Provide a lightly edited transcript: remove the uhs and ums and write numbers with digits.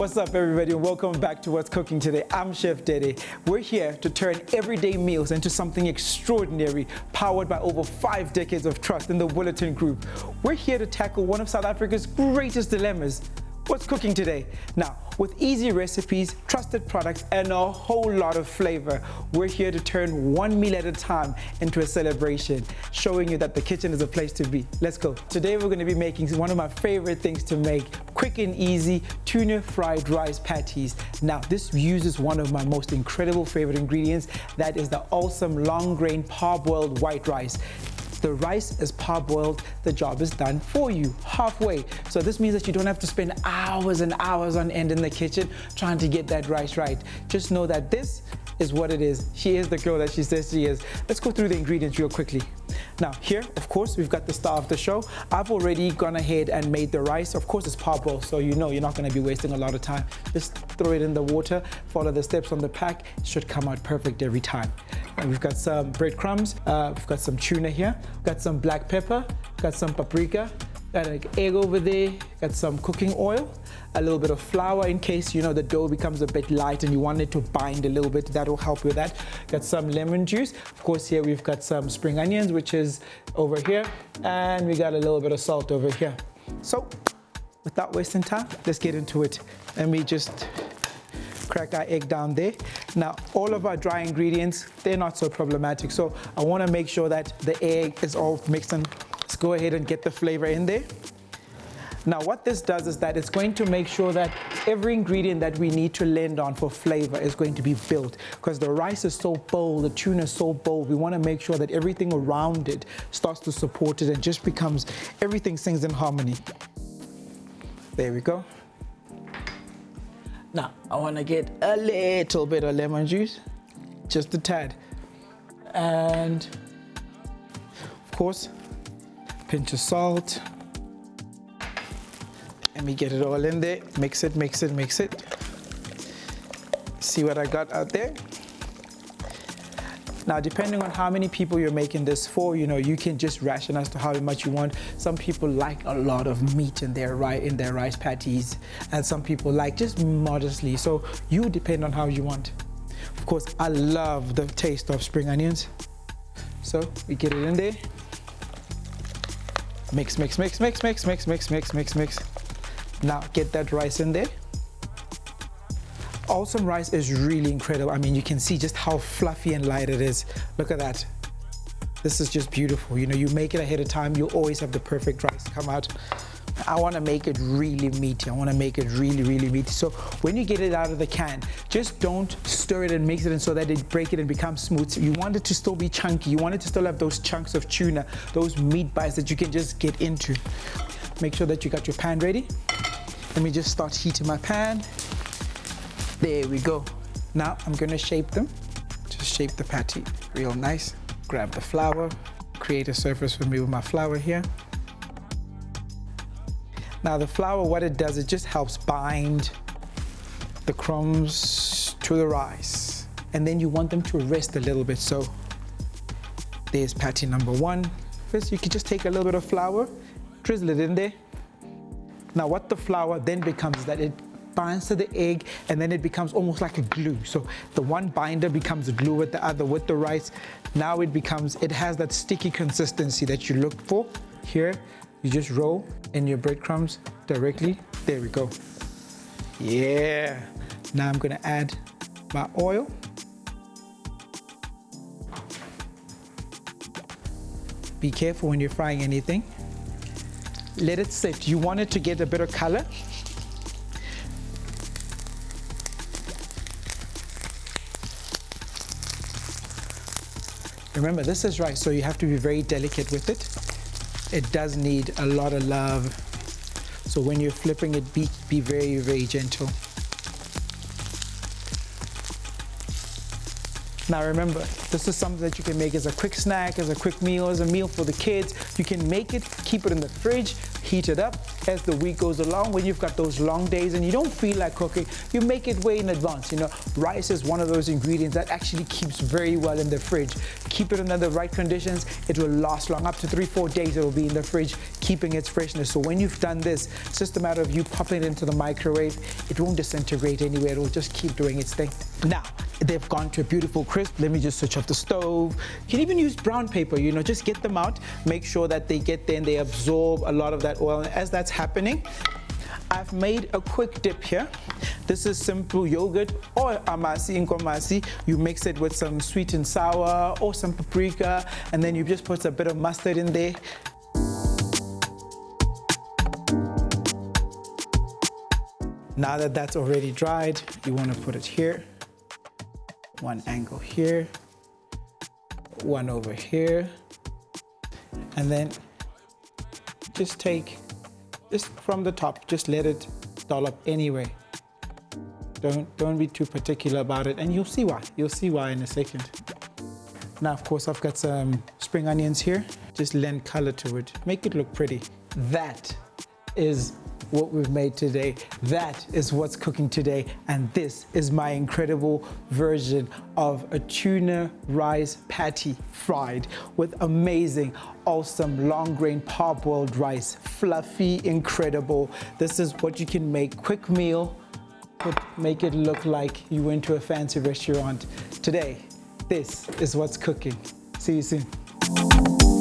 What's up, everybody, and welcome back to What's Cooking Today. I'm Chef Dede. We're here to turn everyday meals into something extraordinary, powered by over 5 decades of trust in the Willerton Group. We're here to tackle one of South Africa's greatest dilemmas. What's cooking today? Now, with easy recipes, trusted products, and a whole lot of flavor, we're here to turn one meal at a time into a celebration, showing you that the kitchen is a place to be. Let's go. Today, we're going to be making one of my favorite things to make, quick and easy tuna fried rice patties. Now, this uses one of my most incredible favorite ingredients, that is the Allsome long grain parboiled white rice. The rice is parboiled, the job is done for you halfway. So this means that you don't have to spend hours and hours on end in the kitchen trying to get that rice right. Just know that this is what it is. She is the girl that she says she is. Let's go through the ingredients real quickly. Now here, of course, we've got the star of the show. I've already gone ahead and made the rice. Of course, it's parboiled, so you know you're not going to be wasting a lot of time. Just throw it in the water, follow the steps on the pack. It should come out perfect every time. And we've got some breadcrumbs, we've got some tuna here, we've got some black pepper, got some paprika, got an egg over there, got some cooking oil, a little bit of flour in case the dough becomes a bit light and you want it to bind a little bit. That will help with that. Got some lemon juice. Of course, here we've got some spring onions, which is over here, and we got a little bit of salt over here. So without wasting time, let's get into it. Let me just crack our egg down there. Now, all of our dry ingredients, they're not so problematic. So I want to make sure that the egg is all mixed in. Let's go ahead and get the flavor in there. Now, what this does is that it's going to make sure that every ingredient that we need to lend on for flavor is going to be built, because the rice is so bold, the tuna is so bold. We want to make sure that everything around it starts to support it and just becomes, everything sings in harmony. There we go. Now, I want to get a little bit of lemon juice, just a tad. And of course, pinch of salt. Let me get it all in there. Mix it, mix it, mix it. See what I got out there? Now, depending on how many people you're making this for, you can just ration as to how much you want. Some people like a lot of meat in their rice patties, and some people like just modestly. So you depend on how you want. Of course, I love the taste of spring onions. So we get it in there. Mix, mix, mix, mix, mix, mix, mix, mix, mix, mix. Now get that rice in there. Allsome rice is really incredible. I mean, you can see just how fluffy and light it is. Look at that. This is just beautiful. You make it ahead of time, you always have the perfect rice come out. I want to make it really meaty. I want to make it really, really meaty. So when you get it out of the can, just don't stir it and mix it in so that it break it and becomes smooth. You want it to still be chunky. You want it to still have those chunks of tuna, those meat bites that you can just get into. Make sure that you got your pan ready. Let me just start heating my pan. There we go. Now I'm gonna shape them. Just shape the patty real nice. Grab the flour, create a surface for me with my flour here. Now the flour, what it does, it just helps bind the crumbs to the rice. And then you want them to rest a little bit. So there's patty number one. First, you can just take a little bit of flour, drizzle it in there. Now what the flour then becomes is that it binds to the egg, and then it becomes almost like a glue. So the one binder becomes a glue with the other, with the rice. Now it has that sticky consistency that you look for. Here, you just roll in your breadcrumbs directly. There we go. Yeah. Now I'm gonna add my oil. Be careful when you're frying anything. Let it sit. You want it to get a bit of color. Remember, this is rice, so you have to be very delicate with it. It does need a lot of love. So when you're flipping it, be very, very gentle. Now remember, this is something that you can make as a quick snack, as a quick meal, as a meal for the kids. You can make it, keep it in the fridge, heat it up, as the week goes along. When you've got those long days and you don't feel like cooking, you make it way in advance. You know, rice is one of those ingredients that actually keeps very well in the fridge. Keep it under the right conditions, it will last long. Up to 3-4 days it will be in the fridge, keeping its freshness. So when you've done this, it's just a matter of you popping it into the microwave. It won't disintegrate anywhere, it will just keep doing its thing. Now, they've gone to a beautiful crisp. Let me just switch off the stove. You can even use brown paper, you know, just get them out. Make sure that they get there and they absorb a lot of that oil. And as that's happening, I've made a quick dip here. This is simple yogurt or amasi, inkomasi. You mix it with some sweet and sour or some paprika, and then you just put a bit of mustard in there. Now that that's already dried, you want to put it here. One angle here, one over here, and then just take this from the top, just let it dollop anyway. Don't be too particular about it, and you'll see why. You'll see why in a second. Now, of course, I've got some spring onions here. Just lend color to it, make it look pretty. That is what we've made today. That is what's cooking today, and this is my incredible version of a tuna rice patty fried with amazing, awesome long grain parboiled rice. Fluffy, incredible. This is what you can make, quick meal, but make it look like you went to a fancy restaurant. Today, this is what's cooking. See you soon.